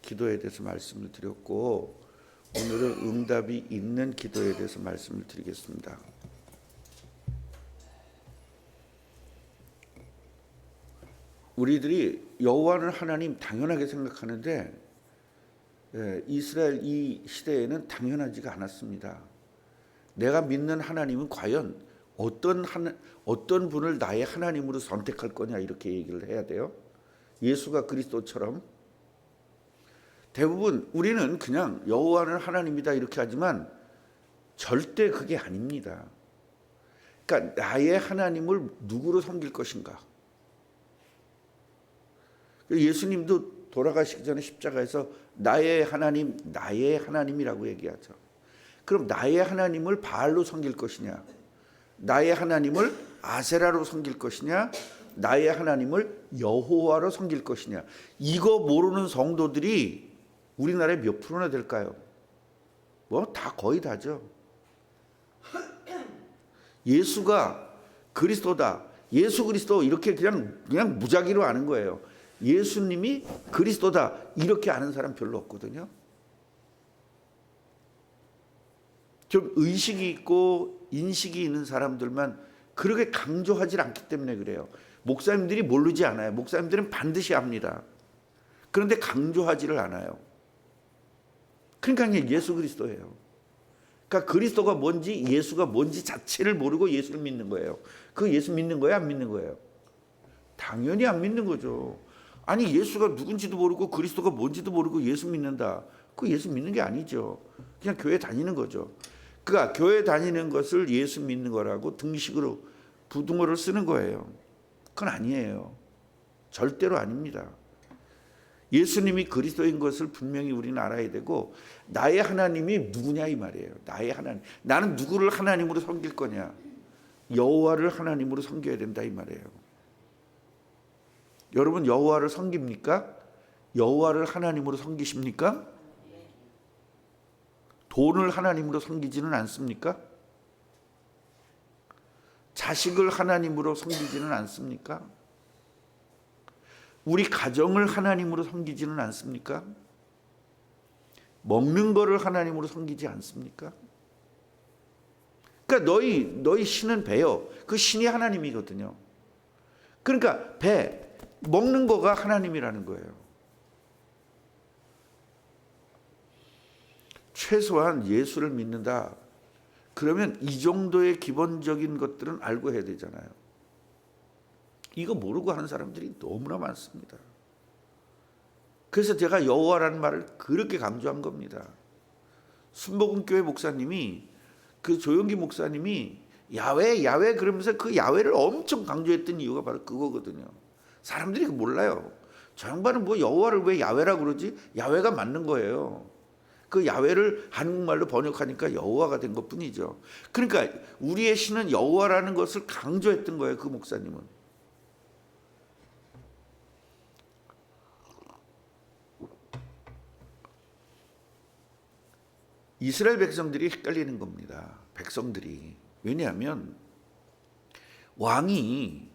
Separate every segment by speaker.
Speaker 1: 기도에 대해서 말씀을 드렸고, 오늘은 응답이 있는 기도에 대해서 말씀을 드리겠습니다. 우리들이 여호와는 하나님 당연하게 생각하는데 이스라엘 이 시대에는 당연하지가 않았습니다. 내가 믿는 하나님은 과연 어떤 분을 나의 하나님으로 선택할 거냐, 이렇게 얘기를 해야 돼요. 예수가 그리스도처럼. 대부분 우리는 그냥 여호와는 하나님이다 이렇게 하지만 절대 그게 아닙니다. 그러니까 나의 하나님을 누구로 섬길 것인가. 예수님도 돌아가시기 전에 십자가에서 나의 하나님이라고 얘기하죠. 그럼 나의 하나님을 바알로 섬길 것이냐, 나의 하나님을 아세라로 섬길 것이냐, 나의 하나님을 여호와로 섬길 것이냐, 이거 모르는 성도들이 우리나라에 몇 프로나 될까요? 뭐 다 거의 다죠. 예수가 그리스도다, 예수 그리스도 이렇게 그냥 무작위로 아는 거예요. 예수님이 그리스도다 이렇게 아는 사람 별로 없거든요. 좀 의식이 있고 인식이 있는 사람들만 그렇게 강조하지 않기 때문에 그래요. 목사님들이 모르지 않아요. 목사님들은 반드시 압니다. 그런데 강조하지를 않아요. 그러니까 그냥 예수 그리스도예요. 그러니까 그리스도가 뭔지 예수가 뭔지 자체를 모르고 예수를 믿는 거예요. 그 예수 믿는 거예요, 안 믿는 거예요? 당연히 안 믿는 거죠. 아니, 예수가 누군지도 모르고 그리스도가 뭔지도 모르고 예수 믿는다. 그 예수 믿는 게 아니죠. 그냥 교회 다니는 거죠. 그러니까 교회 다니는 것을 예수 믿는 거라고 등식으로 부등어를 쓰는 거예요. 그건 아니에요. 절대로 아닙니다. 예수님이 그리스도인 것을 분명히 우리는 알아야 되고, 나의 하나님이 누구냐 이 말이에요. 나의 하나님. 나는 누구를 하나님으로 섬길 거냐. 여호와를 하나님으로 섬겨야 된다 이 말이에요. 여러분 여호와를 섬깁니까? 여호와를 하나님으로 섬기십니까? 돈을 하나님으로 섬기지는 않습니까? 자식을 하나님으로 섬기지는 않습니까? 우리 가정을 하나님으로 섬기지는 않습니까? 먹는 거를 하나님으로 섬기지 않습니까? 그러니까 너희 신은 배요. 그 신이 하나님이거든요. 그러니까 배, 먹는 거가 하나님이라는 거예요. 최소한 예수를 믿는다. 그러면 이 정도의 기본적인 것들은 알고 해야 되잖아요. 이거 모르고 하는 사람들이 너무나 많습니다. 그래서 제가 여호와라는 말을 그렇게 강조한 겁니다. 순복음교회 목사님이, 그 조영기 목사님이 야외 그러면서 그 야외를 엄청 강조했던 이유가 바로 그거거든요. 사람들이 몰라요. 저 양반은 뭐 여호와를 왜 야외라고 그러지? 야외가 맞는 거예요. 그 야외를 한국말로 번역하니까 여호와가 된 것뿐이죠. 그러니까 우리의 신은 여호와라는 것을 강조했던 거예요. 그 목사님은. 이스라엘 백성들이 헷갈리는 겁니다. 백성들이. 왜냐하면 왕이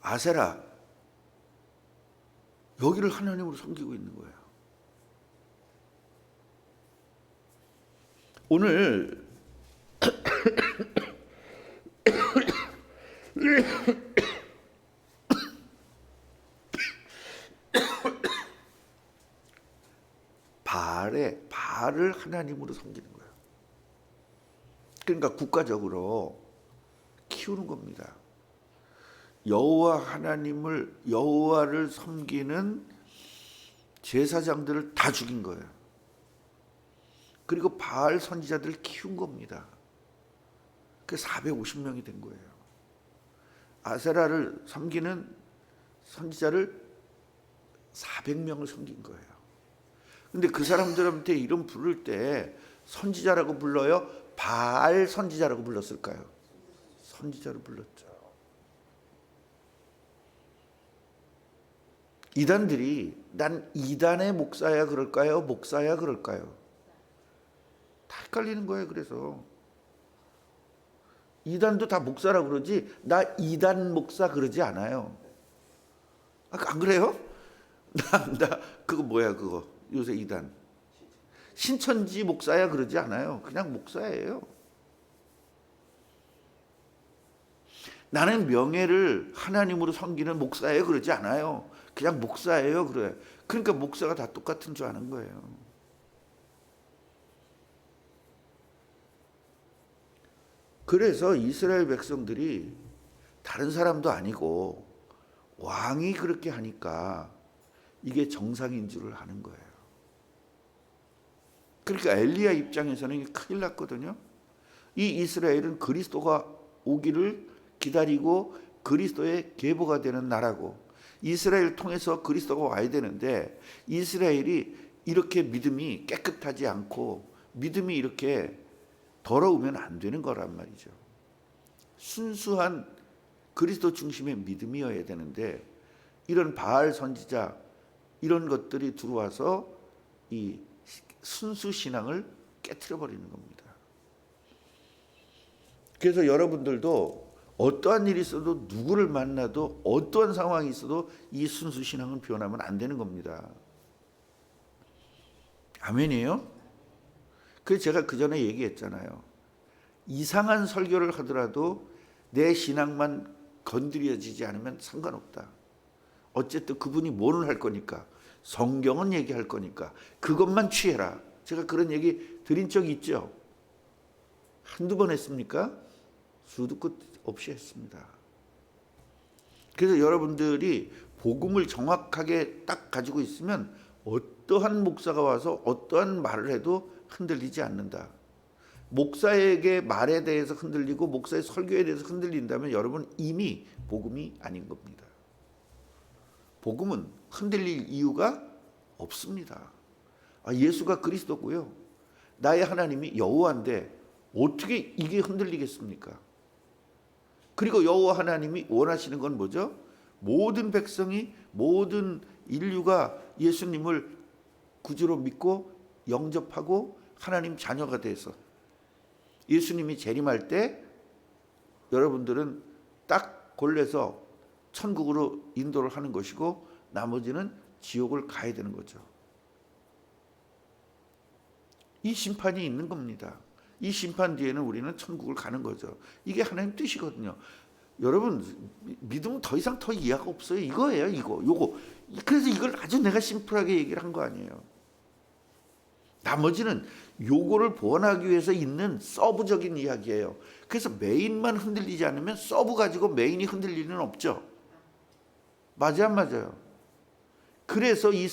Speaker 1: 아세라 여기를 하나님으로 섬기고 있는 거예요. 오늘 바알을 하나님으로 섬기는 거예요. 그러니까 국가적으로 키우는 겁니다. 여호와를 섬기는 제사장들을 다 죽인 거예요. 그리고 바알 선지자들을 키운 겁니다. 그 450명이 된 거예요. 아세라를 섬기는 선지자를 400명을 섬긴 거예요. 근데 그 사람들한테 이름 부를 때 선지자라고 불러요? 바알 선지자라고 불렀을까요? 선지자로 불렀죠. 이단들이 난 이단의 목사야 그럴까요? 목사야 그럴까요? 다 헷갈리는 거예요. 그래서 이단도 다 목사라고 그러지 나 이단 목사 그러지 않아요. 안 그래요? 나 그거 뭐야 그거 요새 이단 신천지 목사야 그러지 않아요. 그냥 목사예요. 나는 명예를 하나님으로 섬기는 목사예요 그러지 않아요. 그냥 목사예요 그래. 그러니까 목사가 다 똑같은 줄 아는 거예요. 그래서 이스라엘 백성들이 다른 사람도 아니고 왕이 그렇게 하니까 이게 정상인 줄을 아는 거예요. 그러니까 엘리야 입장에서는 큰일 났거든요. 이 이스라엘은 그리스도가 오기를 기다리고 그리스도의 계보가 되는 나라고 이스라엘 통해서 그리스도가 와야 되는데 이스라엘이 이렇게 믿음이 깨끗하지 않고 믿음이 이렇게 더러우면 안 되는 거란 말이죠. 순수한 그리스도 중심의 믿음이어야 되는데 이런 바알 선지자 이런 것들이 들어와서 이 순수 신앙을 깨트려 버리는 겁니다. 그래서 여러분들도 어떠한 일이 있어도 누구를 만나도 어떠한 상황이 있어도 이 순수 신앙은 변하면 안 되는 겁니다. 아멘이에요? 그래서 제가 그 전에 얘기했잖아요. 이상한 설교를 하더라도 내 신앙만 건드려지지 않으면 상관없다. 어쨌든 그분이 뭐는 할 거니까 성경은 얘기할 거니까 그것만 취해라. 제가 그런 얘기 드린 적이 있죠. 한두 번 했습니까? 수도 끝 없이 했습니다. 그래서 여러분들이 복음을 정확하게 딱 가지고 있으면 어떠한 목사가 와서 어떠한 말을 해도 흔들리지 않는다. 목사에게 말에 대해서 흔들리고 목사의 설교에 대해서 흔들린다면 여러분 이미 복음이 아닌 겁니다. 복음은 흔들릴 이유가 없습니다. 예수가 그리스도고요. 나의 하나님이 여호와인데 어떻게 이게 흔들리겠습니까? 그리고 여호와 하나님이 원하시는 건 뭐죠? 모든 백성이 모든 인류가 예수님을 구주로 믿고 영접하고 하나님 자녀가 돼서 예수님이 재림할 때 여러분들은 딱 골라서 천국으로 인도를 하는 것이고 나머지는 지옥을 가야 되는 거죠. 이 심판이 있는 겁니다. 이 심판 뒤에는 우리는 천국을 가는 거죠. 이게 하나님 뜻이거든요. 여러분 믿으면 더 이상 더 이해가 없어요. 이거예요. 요거. 그래서 이걸 아주 내가 심플하게 얘기를 한 거 아니에요. 나머지는 요거를 보완하기 위해서 있는 서브적인 이야기예요. 그래서 메인만 흔들리지 않으면 서브 가지고 메인이 흔들릴 리는 없죠. 맞아요, 안 맞아요? 그래서 이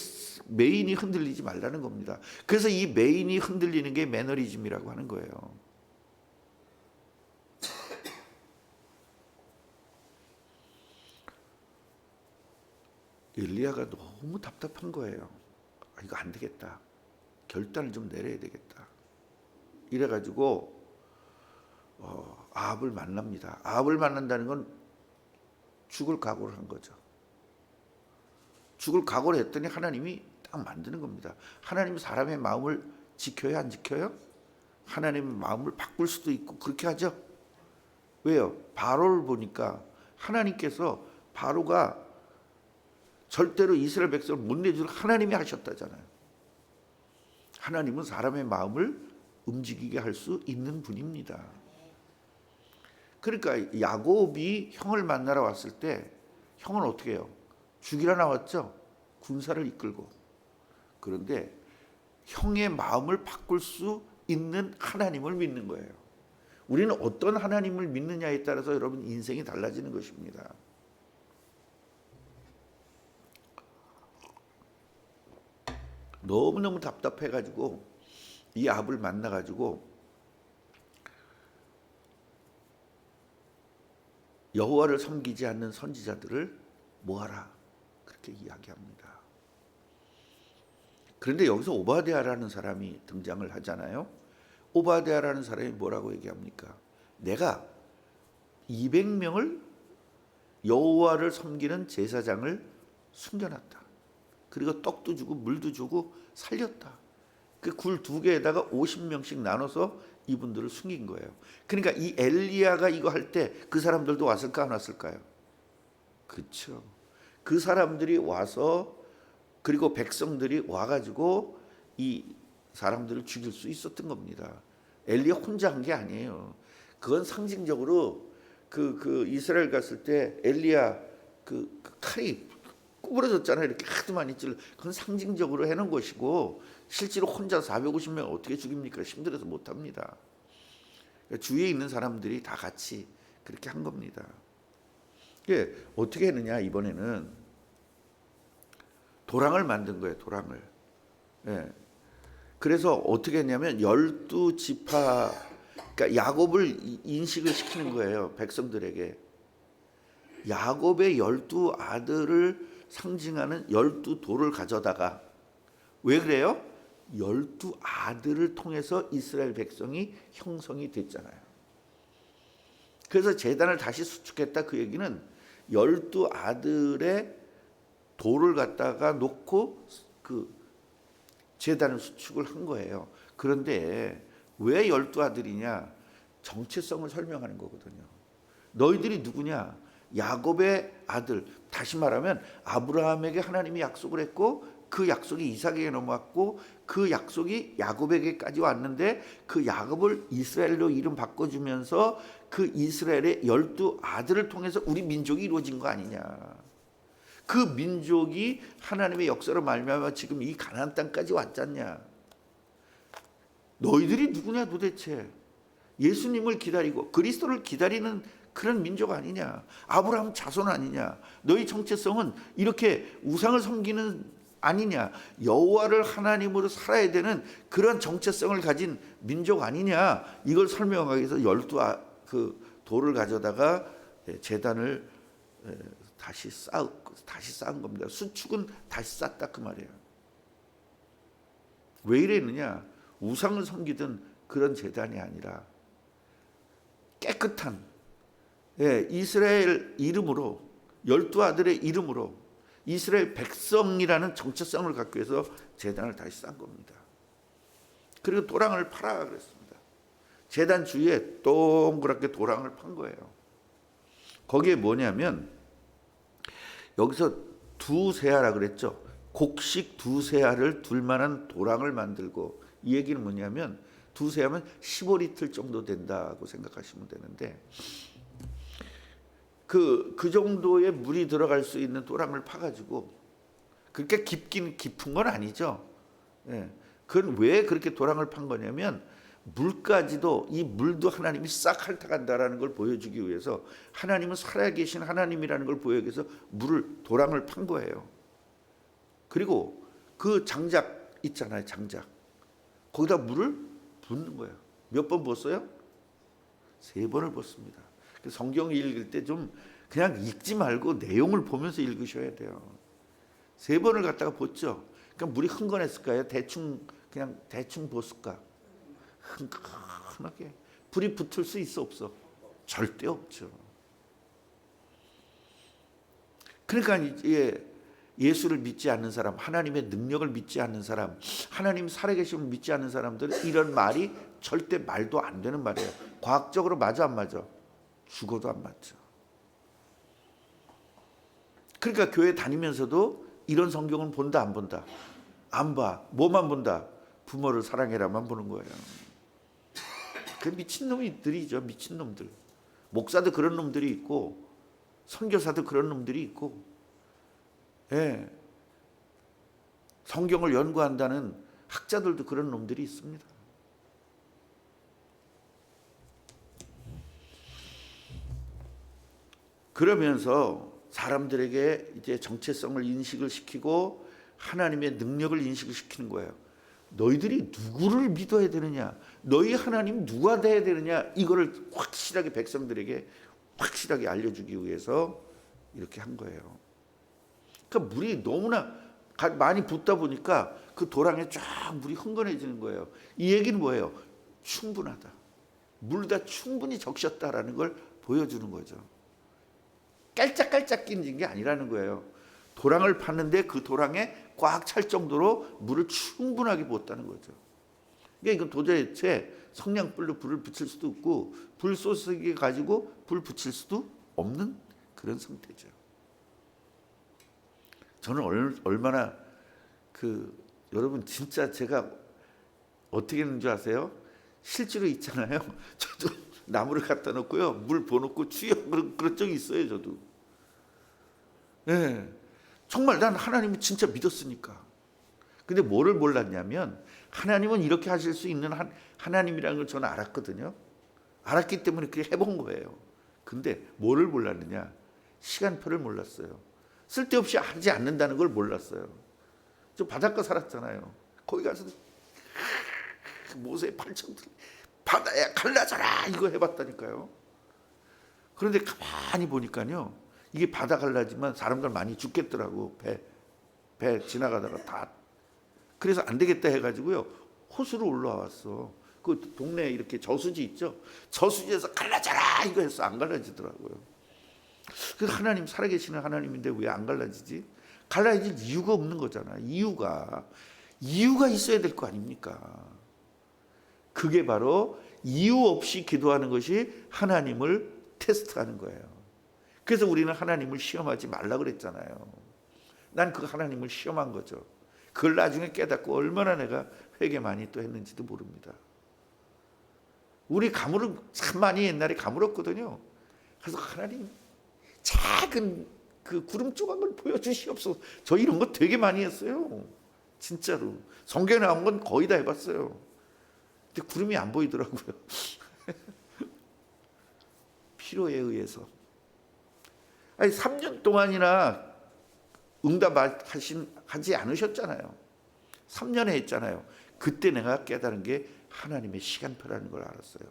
Speaker 1: 메인이 흔들리지 말라는 겁니다. 그래서 이 메인이 흔들리는 게 매너리즘이라고 하는 거예요. 엘리야가 너무 답답한 거예요. 이거 안 되겠다. 결단을 좀 내려야 되겠다. 이래가지고 아합을 만납니다. 아합을 만난다는 건 죽을 각오를 한 거죠. 죽을 각오를 했더니 하나님이 딱 만드는 겁니다. 하나님이 사람의 마음을 지켜요, 안 지켜요? 하나님의 마음을 바꿀 수도 있고 그렇게 하죠. 왜요? 바로를 보니까 하나님께서 바로가 절대로 이스라엘 백성을 못 내줄 하나님이 하셨다잖아요. 하나님은 사람의 마음을 움직이게 할 수 있는 분입니다. 그러니까 야곱이 형을 만나러 왔을 때 형은 어떻게 해요? 죽이러 나왔죠. 군사를 이끌고. 그런데 형의 마음을 바꿀 수 있는 하나님을 믿는 거예요. 우리는 어떤 하나님을 믿느냐에 따라서 여러분 인생이 달라지는 것입니다. 너무너무 답답해가지고 이 아합을 만나가지고 여호와를 섬기지 않는 선지자들을 모아라 그렇게 이야기합니다. 그런데 여기서 오바댜라는 사람이 등장을 하잖아요. 오바댜라는 사람이 뭐라고 얘기합니까? 내가 200명을 여호와를 섬기는 제사장을 숨겨놨다. 그리고 떡도 주고 물도 주고 살렸다. 그 굴 2개에다가 50명씩 나눠서 이분들을 숨긴 거예요. 그러니까 이 엘리야가 이거 할 때 그 사람들도 왔을까 안 왔을까요? 그렇죠. 그 사람들이 와서 그리고 백성들이 와가지고 이 사람들을 죽일 수 있었던 겁니다. 엘리야 혼자 한 게 아니에요. 그건 상징적으로 그 이스라엘 갔을 때 엘리야 그 칼이 구부러졌잖아요. 이렇게 하도 많이 찔러. 그건 상징적으로 해놓은 것이고 실제로 혼자 450명 어떻게 죽입니까? 힘들어서 못합니다. 그러니까 주위에 있는 사람들이 다 같이 그렇게 한 겁니다. 이게 어떻게 했느냐 이번에는 도랑을 만든 거예요. 도랑을. 예. 그래서 어떻게 했냐면 12지파 그러니까 야곱을 인식을 시키는 거예요. 백성들에게. 야곱의 12아들을 상징하는 12돌을 가져다가 왜 그래요? 12아들을 통해서 이스라엘 백성이 형성이 됐잖아요. 그래서 제단을 다시 수축했다 그 얘기는 12아들의 돌을 갖다가 놓고 그 제단을 수축을 한 거예요. 그런데 왜 12아들이냐? 정체성을 설명하는 거거든요. 너희들이 누구냐? 야곱의 아들. 다시 말하면 아브라함에게 하나님이 약속을 했고 그 약속이 이삭에게 넘어왔고 그 약속이 야곱에게까지 왔는데 그 야곱을 이스라엘로 이름 바꿔주면서 그 이스라엘의 12아들을 통해서 우리 민족이 이루어진 거 아니냐. 그 민족이 하나님의 역사로 말미암아 지금 이 가나안 땅까지 왔잖냐. 너희들이 누구냐 도대체. 예수님을 기다리고 그리스도를 기다리는 그런 민족 아니냐. 아브라함 자손 아니냐. 너희 정체성은 이렇게 우상을 섬기는 아니냐. 여호와를 하나님으로 살아야 되는 그런 정체성을 가진 민족 아니냐. 이걸 설명하기 위해서 12그 돌을 가져다가 제단을 다시 쌓은 겁니다. 수축은 다시 쌓다 그 말이에요. 왜 이랬느냐? 우상을 섬기던 그런 제단이 아니라 깨끗한 이스라엘 이름으로 12아들의 이름으로 이스라엘 백성이라는 정체성을 갖기 위해서 제단을 다시 쌓은 겁니다. 그리고 도랑을 파라 그랬습니다. 제단 주위에 동그랗게 도랑을 판 거예요. 거기에 뭐냐면 여기서 두세아라 그랬죠. 곡식 두세아를 둘 만한 도랑을 만들고 이 얘기는 뭐냐면 두세아면 15리터 정도 된다고 생각하시면 되는데 그 정도의 물이 들어갈 수 있는 도랑을 파가지고 그렇게 깊은 건 아니죠. 예. 그건 왜 그렇게 도랑을 판 거냐면 물까지도 이 물도 하나님이 싹 핥아간다라는 걸 보여주기 위해서 하나님은 살아계신 하나님이라는 걸 보여주기 위해서 도랑을 판 거예요. 그리고 그 장작 있잖아요. 장작. 거기다 물을 붓는 거예요. 몇 번 붓어요? 3번을 붓습니다. 성경 읽을 때 좀 그냥 읽지 말고 내용을 보면서 읽으셔야 돼요. 3번을 갖다가 붓죠. 그러니까 물이 흥건했을까요? 그냥 대충 붓을까? 흥건하게. 불이 붙을 수 있어 없어? 절대 없죠. 그러니까 예수를 믿지 않는 사람, 하나님의 능력을 믿지 않는 사람, 하나님 살아계심을 믿지 않는 사람들은 이런 말이 절대 말도 안 되는 말이에요. 과학적으로 맞아 안 맞아? 죽어도 안 맞죠. 그러니까 교회 다니면서도 이런 성경은 본다 안 본다? 안 봐. 뭐만 본다? 부모를 사랑해라만 보는 거예요. 그 미친놈들이죠. 미친놈들. 목사도 그런 놈들이 있고 선교사도 그런 놈들이 있고 예. 성경을 연구한다는 학자들도 그런 놈들이 있습니다. 그러면서 사람들에게 이제 정체성을 인식을 시키고 하나님의 능력을 인식을 시키는 거예요. 너희들이 누구를 믿어야 되느냐? 너희 하나님 누가 돼야 되느냐? 이거를 확실하게 백성들에게 확실하게 알려주기 위해서 이렇게 한 거예요. 그러니까 물이 너무나 많이 붓다 보니까 그 도랑에 쫙 물이 흥건해지는 거예요. 이 얘기는 뭐예요? 충분하다. 물 다 충분히 적셨다라는 걸 보여주는 거죠. 깔짝깔짝 끼는 게 아니라는 거예요. 도랑을 팠는데 그 도랑에 꽉 찰 정도로 물을 충분하게 부었다는 거죠. 그러니까 이건 도대체 성냥불로 불을 붙일 수도 없고 불쏘시개 가지고 불 붙일 수도 없는 그런 상태죠. 저는 얼마나 여러분 진짜 제가 어떻게 했는 줄 아세요? 실제로 있잖아요. 저도 나무를 갖다 놓고요, 물 부어놓고 주여 그런 적이 있어요. 저도. 네. 정말 난 하나님을 진짜 믿었으니까. 근데 뭐를 몰랐냐면 하나님은 이렇게 하실 수 있는 하나님이라는 걸 저는 알았거든요. 알았기 때문에 그렇게 해본 거예요. 근데 뭐를 몰랐느냐? 시간표를 몰랐어요. 쓸데없이 하지 않는다는 걸 몰랐어요. 저 바닷가 살았잖아요. 거기 가서 모세의 팔청들 바다야 갈라져라 이거 해봤다니까요. 그런데 가만히 보니까요, 이게 바다 갈라지면 사람들 많이 죽겠더라고. 배 지나가다가 다. 그래서 안 되겠다 해가지고요, 호수로 올라왔어. 그 동네에 이렇게 저수지 있죠. 저수지에서 갈라져라 이거 해서 안 갈라지더라고요. 그래서 하나님, 살아계시는 하나님인데 왜 안 갈라지지? 갈라질 이유가 없는 거잖아. 이유가 있어야 될 거 아닙니까? 그게 바로 이유 없이 기도하는 것이 하나님을 테스트하는 거예요. 그래서 우리는 하나님을 시험하지 말라 그랬잖아요. 난 그 하나님을 시험한 거죠. 그걸 나중에 깨닫고 얼마나 내가 회개 많이 또 했는지도 모릅니다. 우리 참 많이 옛날에 가물었거든요. 그래서 하나님 작은 그 구름 조각을 보여주시옵소서. 저 이런 거 되게 많이 했어요. 진짜로. 성경에 나온 건 거의 다 해봤어요. 근데 구름이 안 보이더라고요. 필요에 의해서. 아니 3년 동안이나 응답하지 않으셨잖아요. 3년에 했잖아요. 그때 내가 깨달은 게 하나님의 시간표라는 걸 알았어요.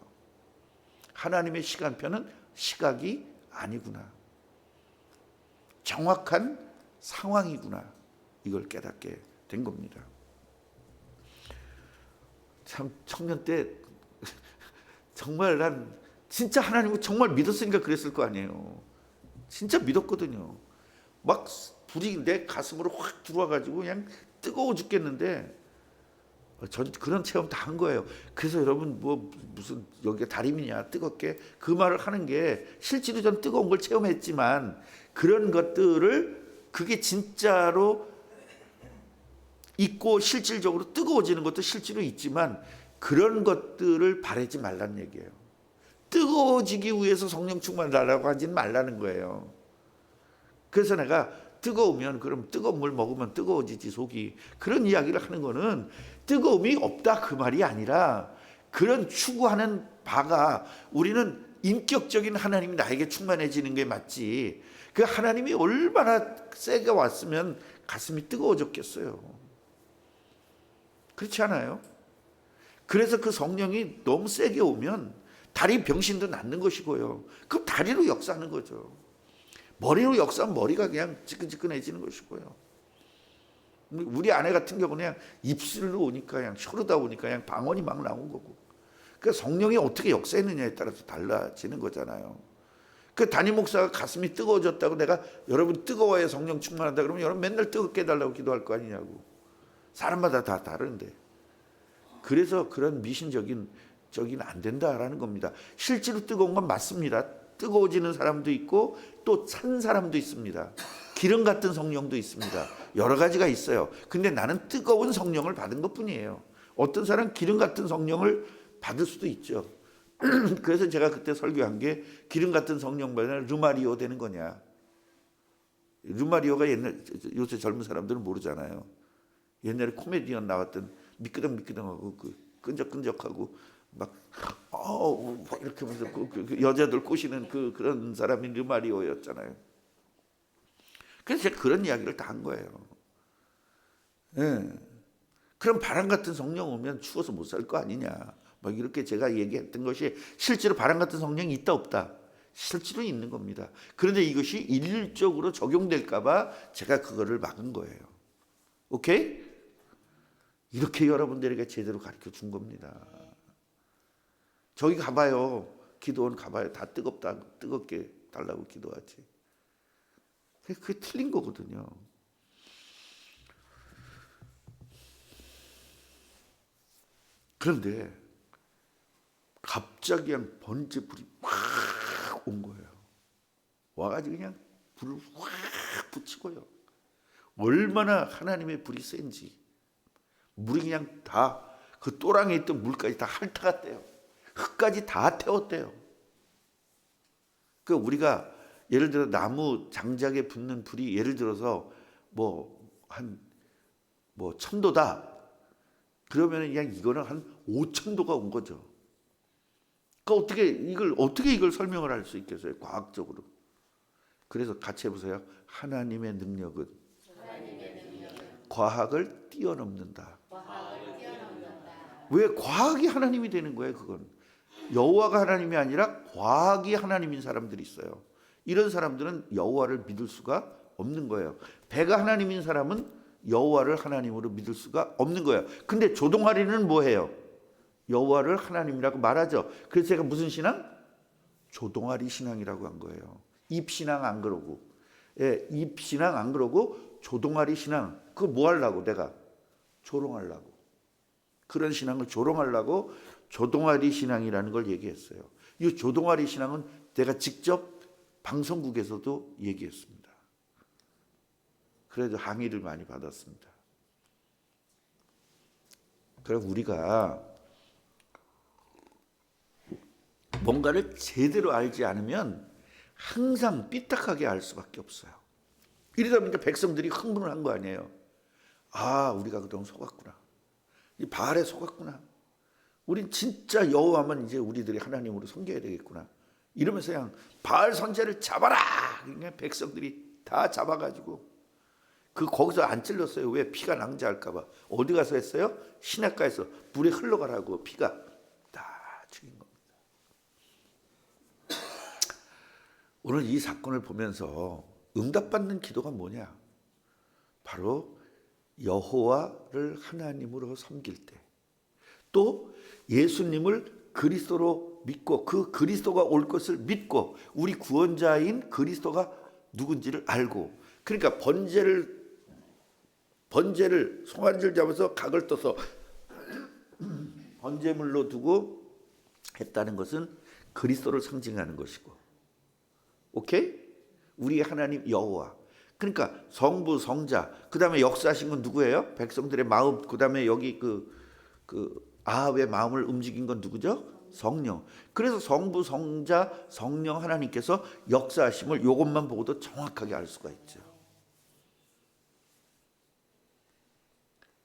Speaker 1: 하나님의 시간표는 시각이 아니구나. 정확한 상황이구나. 이걸 깨닫게 된 겁니다. 참 청년 때 정말 난 진짜 하나님을 정말 믿었으니까 그랬을 거 아니에요. 진짜 믿었거든요. 막 불이 내 가슴으로 확 들어와가지고 그냥 뜨거워 죽겠는데, 전 그런 체험 다 한 거예요. 그래서 여러분 무슨 여기가 다림이냐 뜨겁게 그 말을 하는 게, 실제로 전 뜨거운 걸 체험했지만 그런 것들을 그게 진짜로 있고 실질적으로 뜨거워지는 것도 실제로 있지만 그런 것들을 바라지 말라는 얘기예요. 뜨거워지기 위해서 성령 충만을 달라고 하진 말라는 거예요. 그래서 내가 뜨거우면 그럼 뜨거운 물 먹으면 뜨거워지지 속이, 그런 이야기를 하는 거는 뜨거움이 없다 그 말이 아니라, 그런 추구하는 바가 우리는 인격적인 하나님이 나에게 충만해지는 게 맞지, 그 하나님이 얼마나 세게 왔으면 가슴이 뜨거워졌겠어요. 그렇지 않아요? 그래서 그 성령이 너무 세게 오면 다리 병신도 낫는 것이고요. 그럼 다리로 역사하는 거죠. 머리로 역사하면 머리가 그냥 지끈지끈해지는 것이고요. 우리 아내 같은 경우는 그냥 입술로 오니까, 그냥 혀르다 오니까 그냥 방언이 막 나온 거고. 그러니까 성령이 어떻게 역사했느냐에 따라서 달라지는 거잖아요. 그 담임 목사가 가슴이 뜨거워졌다고 내가 여러분 뜨거워야 성령 충만한다 그러면 여러분 맨날 뜨겁게 해달라고 기도할 거 아니냐고. 사람마다 다 다른데. 그래서 그런 미신적인 안 된다라는 겁니다. 실제로 뜨거운 건 맞습니다. 뜨거워지는 사람도 있고 또 찬 사람도 있습니다. 기름 같은 성령도 있습니다. 여러 가지가 있어요. 근데 나는 뜨거운 성령을 받은 것뿐이에요. 어떤 사람은 기름 같은 성령을 받을 수도 있죠. 그래서 제가 그때 설교한 게, 기름 같은 성령 받으면 르마리오 되는 거냐. 르마리오가 요새 젊은 사람들은 모르잖아요. 옛날에 코미디언 나왔던 미끄덩미끄덩하고 끈적끈적하고 막 이렇게 하면서 그 여자들 꼬시는 그런 사람이 르마리오였잖아요. 그래서 제가 그런 이야기를 다 한 거예요. 예. 그럼 바람 같은 성령 오면 추워서 못 살 거 아니냐. 막 이렇게 제가 얘기했던 것이, 실제로 바람 같은 성령이 있다 없다? 실제로 있는 겁니다. 그런데 이것이 일률적으로 적용될까 봐 제가 그거를 막은 거예요. 오케이? 이렇게 여러분들에게 제대로 가르쳐 준 겁니다. 저기 가봐요. 기도원 가봐요. 다 뜨겁게 달라고 기도하지. 그게 틀린 거거든요. 그런데 갑자기 그냥 번제불이 확 온 거예요. 와가지고 그냥 불을 확 붙이고요. 얼마나 하나님의 불이 센지. 물이 그냥 다 그 또랑에 있던 물까지 다 핥아갔대요. 흙까지 다 태웠대요. 그 우리가 예를 들어 나무 장작에 붙는 불이 예를 들어서 한 1000도다. 그러면 그냥 이거는 한 5000도가 온 거죠. 그러니까 어떻게 이걸 설명을 할 수 있겠어요? 과학적으로. 그래서 같이 해보세요. 하나님의 능력은 과학을 뛰어넘는다. 왜 과학이 하나님이 되는 거예요? 그건 여호와가 하나님이 아니라 과학이 하나님인 사람들이 있어요. 이런 사람들은 여호와를 믿을 수가 없는 거예요. 배가 하나님인 사람은 여호와를 하나님으로 믿을 수가 없는 거예요. 근데 조동아리는 뭐해요? 여호와를 하나님이라고 말하죠. 그래서 제가 무슨 신앙? 조동아리 신앙이라고 한 거예요. 입신앙 안 그러고. 예, 입신앙 안 그러고 조동아리 신앙. 그거 뭐 하려고? 내가 조롱하려고. 그런 신앙을 조롱하려고 조동아리 신앙이라는 걸 얘기했어요. 이 조동아리 신앙은 내가 직접 방송국에서도 얘기했습니다. 그래도 항의를 많이 받았습니다. 그래서 우리가 뭔가를 제대로 알지 않으면 항상 삐딱하게 알 수밖에 없어요. 이러다 보니까 백성들이 흥분을 한 거 아니에요. 아, 우리가 그동안 속았구나. 이 바알에 속았구나. 우린 진짜 여호와만 이제 우리들이 하나님으로 섬겨야 되겠구나. 이러면서 그냥 바알 선지자를 잡아라. 그러니까 백성들이 다 잡아가지고 거기서 안 찔렀어요. 왜? 피가 낭자할까 봐. 어디 가서 했어요? 시냇가에서 물에 흘러가라고 피가 다 죽인 겁니다. 오늘 이 사건을 보면서 응답받는 기도가 뭐냐? 바로 여호와를 하나님으로 섬길 때, 또 예수님을 그리스도로 믿고 그 그리스도가 올 것을 믿고 우리 구원자인 그리스도가 누군지를 알고, 그러니까 번제를 송아지를 잡아서 각을 떠서 번제물로 두고 했다는 것은 그리스도를 상징하는 것이고, 오케이? 우리 하나님 여호와. 그러니까 성부, 성자, 그 다음에 역사하신 건 누구예요? 백성들의 마음, 그 다음에 여기 아합의 마음을 움직인 건 누구죠? 성령. 그래서 성부, 성자, 성령 하나님께서 역사하심을 이것만 보고도 정확하게 알 수가 있죠.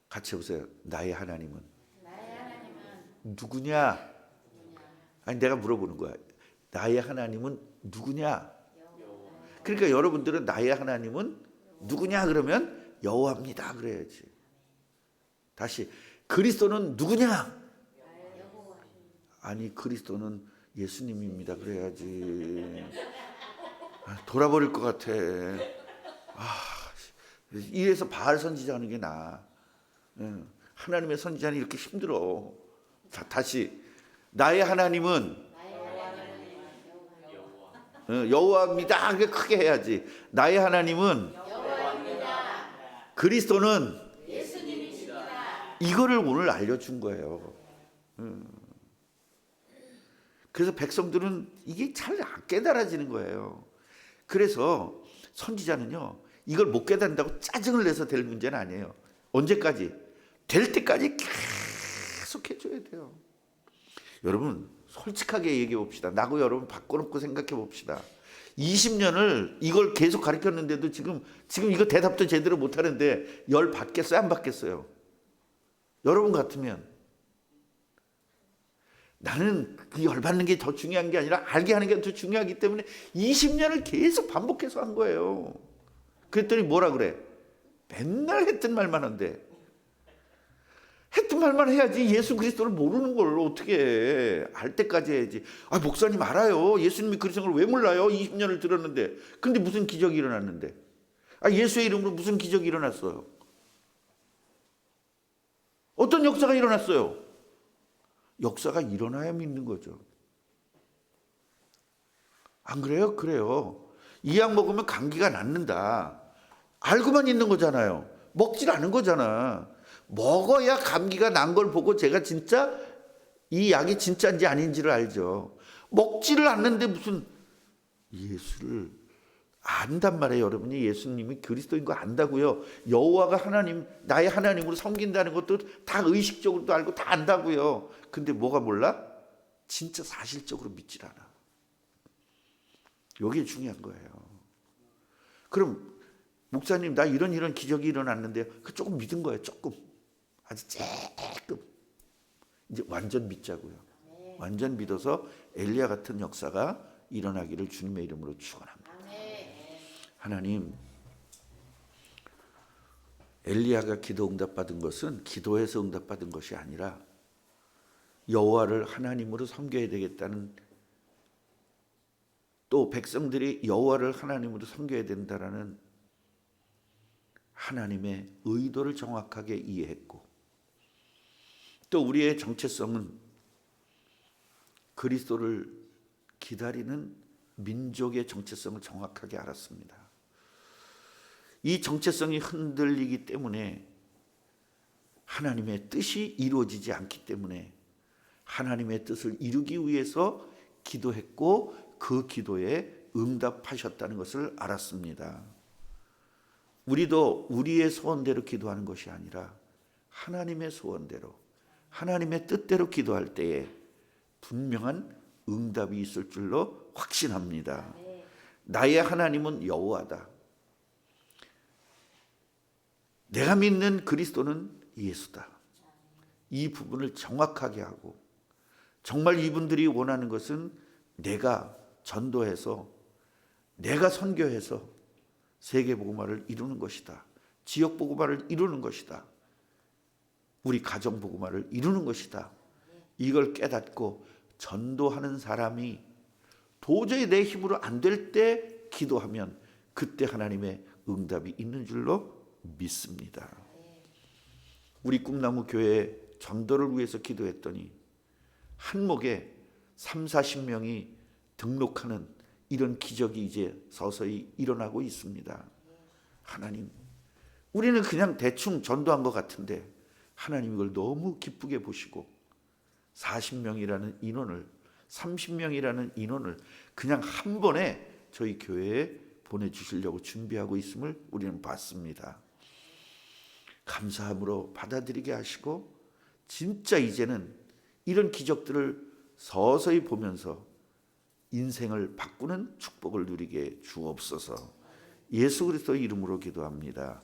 Speaker 1: 같이 해보세요. 나의 하나님은 누구냐? 아니, 내가 물어보는 거야. 나의 하나님은 누구냐? 그러니까 여러분들은 나의 하나님은 누구냐 그러면 여호와입니다 그래야지. 다시, 그리스도는 누구냐? 아니, 그리스도는 예수님입니다 그래야지. 돌아버릴 것 같아. 이래서 바알 선지자 하는 게 나아. 하나님의 선지자는 이렇게 힘들어. 자, 다시, 나의 하나님은 여호와입니다. 그게 크게 해야지. 나의 하나님은 여호와입니다. 그리스도는 예수님이십니다. 이거를 오늘 알려준 거예요. 그래서 백성들은 이게 잘 안 깨달아지는 거예요. 그래서 선지자는요, 이걸 못 깨닫는다고 짜증을 내서 될 문제는 아니에요. 언제까지? 될 때까지 계속 해줘야 돼요. 여러분, 솔직하게 얘기해 봅시다. 나고 여러분 바꿔놓고 생각해 봅시다. 20년을 이걸 계속 가르쳤는데도 지금 이거 대답도 제대로 못하는데 열 받겠어요? 안 받겠어요? 여러분 같으면. 나는 그 열 받는 게 더 중요한 게 아니라 알게 하는 게 더 중요하기 때문에 20년을 계속 반복해서 한 거예요. 그랬더니 뭐라 그래? 맨날 했던 말만 한대. 했던 말만 해야지. 예수 그리스도를 모르는 걸 어떻게 해. 알 때까지 해야지. 아, 목사님 알아요. 예수님이 그리스도를 왜 몰라요? 20년을 들었는데. 근데 무슨 기적이 일어났는데. 아, 예수의 이름으로 무슨 기적이 일어났어요? 어떤 역사가 일어났어요? 역사가 일어나야 믿는 거죠. 안 그래요? 그래요. 이 약 먹으면 감기가 낫는다. 알고만 있는 거잖아요. 먹질 않은 거잖아. 먹어야 감기가 난 걸 보고 제가 진짜 이 약이 진짜인지 아닌지를 알죠. 먹지를 않는데 무슨 예수를 안단 말이에요. 여러분이 예수님이 그리스도인 거 안다고요. 여호와가 하나님, 나의 하나님으로 섬긴다는 것도 다 의식적으로도 알고 다 안다고요. 근데 뭐가 몰라? 진짜 사실적으로 믿질 않아. 이게 중요한 거예요. 그럼 목사님, 나 이런 기적이 일어났는데요. 그 조금 믿은 거예요. 조금. 아주 조금. 이제 완전 믿자고요. 완전 믿어서 엘리야 같은 역사가 일어나기를 주님의 이름으로 축원합니다. 하나님, 엘리야가 기도 응답받은 것은 기도에서 응답받은 것이 아니라 여호와를 하나님으로 섬겨야 되겠다는, 또 백성들이 여호와를 하나님으로 섬겨야 된다라는 하나님의 의도를 정확하게 이해했고, 또 우리의 정체성은 그리스도를 기다리는 민족의 정체성을 정확하게 알았습니다. 이 정체성이 흔들리기 때문에 하나님의 뜻이 이루어지지 않기 때문에 하나님의 뜻을 이루기 위해서 기도했고 그 기도에 응답하셨다는 것을 알았습니다. 우리도 우리의 소원대로 기도하는 것이 아니라 하나님의 소원대로, 하나님의 뜻대로 기도할 때에 분명한 응답이 있을 줄로 확신합니다. 나의 하나님은 여호와다. 내가 믿는 그리스도는 예수다. 이 부분을 정확하게 하고, 정말 이분들이 원하는 것은 내가 전도해서, 내가 선교해서 세계 복음화를 이루는 것이다. 지역 복음화를 이루는 것이다. 우리 가정 복음화를 이루는 것이다. 이걸 깨닫고 전도하는 사람이 도저히 내 힘으로 안 될 때 기도하면 그때 하나님의 응답이 있는 줄로 믿습니다. 우리 꿈나무 교회 전도를 위해서 기도했더니 한목에 30-40명이 등록하는 이런 기적이 이제 서서히 일어나고 있습니다. 하나님, 우리는 그냥 대충 전도한 것 같은데 하나님 이걸 너무 기쁘게 보시고 40명이라는 인원을, 30명이라는 인원을 그냥 한 번에 저희 교회에 보내주시려고 준비하고 있음을 우리는 봤습니다. 감사함으로 받아들이게 하시고 진짜 이제는 이런 기적들을 서서히 보면서 인생을 바꾸는 축복을 누리게 주옵소서. 예수 그리스도의 이름으로 기도합니다.